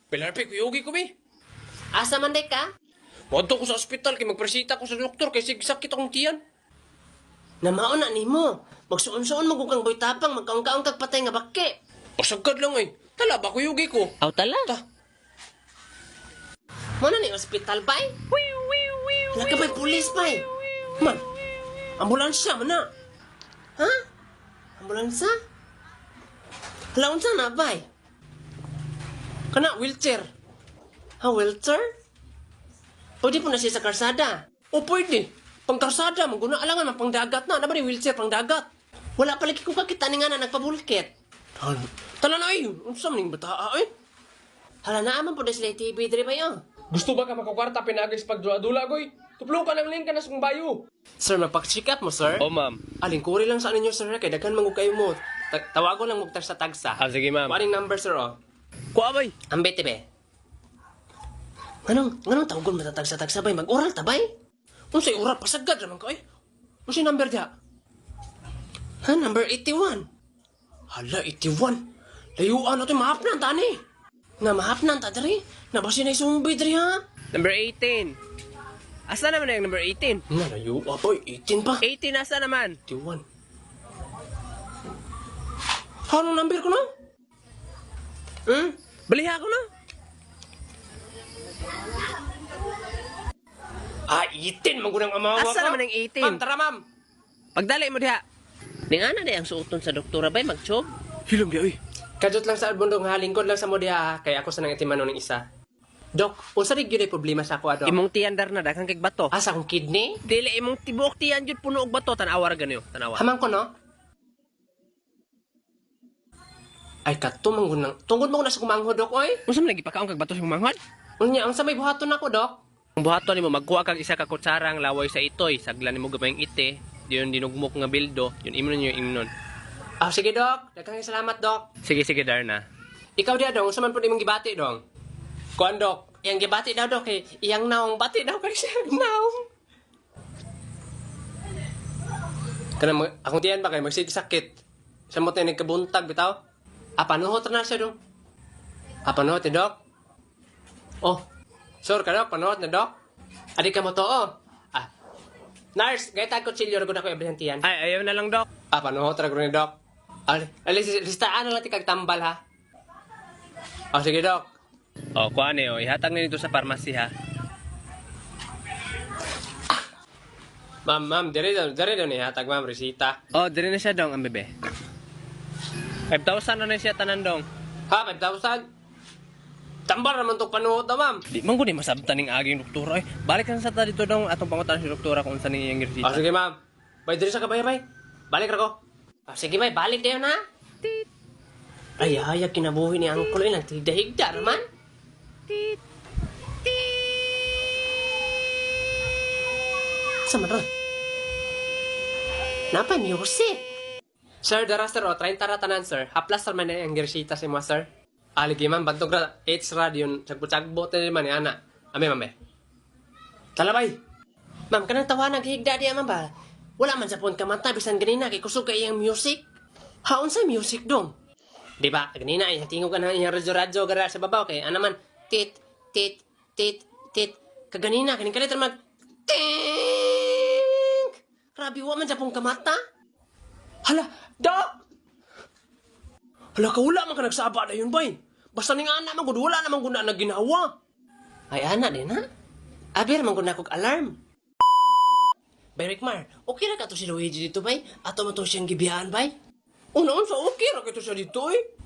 Pilarpi, kuyugi ko, be. Asa man day ka? Wadto ko sa ospital, kay magpresita ko sa doktor, kay sakit akong tiyan. Namaon na nimo. Magsuon-suon magukang boy tapang magkaong-kaong kag patay nga baki. Pasagkad lang, ay. Tala ba, kuyugi ko? Aw tala. Ta, Mo na ni ospital bay? Wala ka ba'y pulis bay? man. Ambulansya, man na. Ha? Ambulansa? Hala unsa na bay? Kana, wheelchair. Ha wheelchair? Pwede po na siya sa karsada. O, pwede. Pangkarsada, maguna alangan, mapangdagat na. Ano ba ni wheelchair, pangdagat? Wala palagi ko kakita ni nga na nagpabulkit. Tala na, ay. Unsa maning bataa, ay. Hala na aman po na sila TV diri bay oh. Gusto ba ka makakwarta pinagis pagdula-dula, goy? Tuplo ka ng link ka na sa kong bayo. Sir, magpak-check up mo, sir? O, ma'am. Alingkuri lang sa ninyo, sir, kay daghan mangug kayo mo. Tawago lang mugtar sa tagsa. Sige, ma'am. Waring number, sir, oh. Kuha, bay. Ambete, be. Nganong tawagon matatag sa tagsa, bay? Mag-oral ta, bay? Unsay oras pasagad naman ka, ay. Unsay number dia? Ha, number 81. Hala, 81. Layuan na ito, mahapnan, tani. Nga mahapnan ta, diri. Nabasi na isumbi, diri, ha? Number 18. Asa naman na yung number 18? Nga, layuan, boy. 18 pa. 18 asa naman? 81. Anong number ko na? Baliha ko na. Ah, 18. Magunang amawa ko. Asa naman ang 18? Ma'am, tara, ma'am. Pagdali mo diha. Ning ana day ang suoton sa doktora, bay, magchog. Hilom di, ay. Kadot lang sa bundong ha, lingkod lang sa mo diha, kay ako sa nang itiman ng isa. Dok, unsa rig gyud ay problema sa ako, Dok? Imong tiyandar na daghang kay bato. Asa akong kidney? Dili imong tibuok tiyan jud puno og bato tanawa ra ganyo, tanawa. Hamang ko, no? Ay, kato manggunang. Tungod mo ko na sa kumangho, Dok, oy. Unsa man lagi pakaon kag bato sa imong manghod? Unya, ang sa may buhaton ako, Dok. Ang buhaton nimo magkuha kag isa ka kutsarang laway sa itoy, saglan nimo gamayng ite, diyon dinugmok nga bildo, yun imnon yung imnon. Ah, sige, Dok. Daghang salamat, Dok. Sige sige Darna. Ikaw diya, Dong. Unsa man po imong gibati, Dong? Kuan, Dok. Iyang gibati daw, Dok, eh. Iyang naong bati daw kay siyang naong. Kanang akong tiyan ba kay magsisakit. Sa mo tayo nagkabuntag, bitaw. Panuhot na siya, Dong. Panuhot, eh, Dok. Oh, sure ka, Dok. Panuhot na, Dok. Adik ka mo to, oh. Nurse, gaya tayo kutsilyo na ko na ko ibahan tiyan. Ay ayaw na lang dok. Panuhot na ko ni Dok. Listaan na lang ti kagtambal, ha. Sige, Dok. O kuan eh, ihatag na nito sa pharmacy ha. Ma'am, dire daw ni hatag, ma'am, resita. O dire na siya dong ang bebe. 5,000 na siya tanan dong. Ha, 5,000? Tambal naman itong panuhot na, ma'am. Di man gud masabtan ning aging doktora ay. Balik na sa ta dito dong atong pangutan si doktora kung unsa ning iyang resita. Sige, ma'am. Bay, dire sa kabay, bay. Balik ra ko. Sige, bay, balik dayon, ha. Ay, hayag kinabuhi ni Angkol ilang tigdahigda naman. Sa man ron? Napa music? Sir, dara sir, 30 ra tanan, sir. Haplas man na ang resita si mo, sir. Aligi, ma'am, bantog ra. H radio, sagbo-sagbo tayo man ni ana. Ame, ma'am, talabay. Ma'am, kanang tawanan higda diya, ma'am ba? Wala man sa pon kamanta, bisan ganina, kay kusog kay iyang music. Haon sa music dong? Di ba, ganina, ay tingog ka na iyang radyo-radyo gara sa babaw, kay ano man, tit, tit, tit, tit. Kaganina, kaning kalit mag, ting! Grabe, wa man sa pon kamata. Hala, Dok! Hala, wala man ka nagsaba na yun, bay. Basta ning anak man gud wala namang guna na ginawa. Ay ana din ha. Aber man gud kog alarm. Bay Rickmar, okay ra ka to si Luigi dito bay? Ato man to siyang gibiyahan bay? Una unsa okay ra ka to siya dito eh?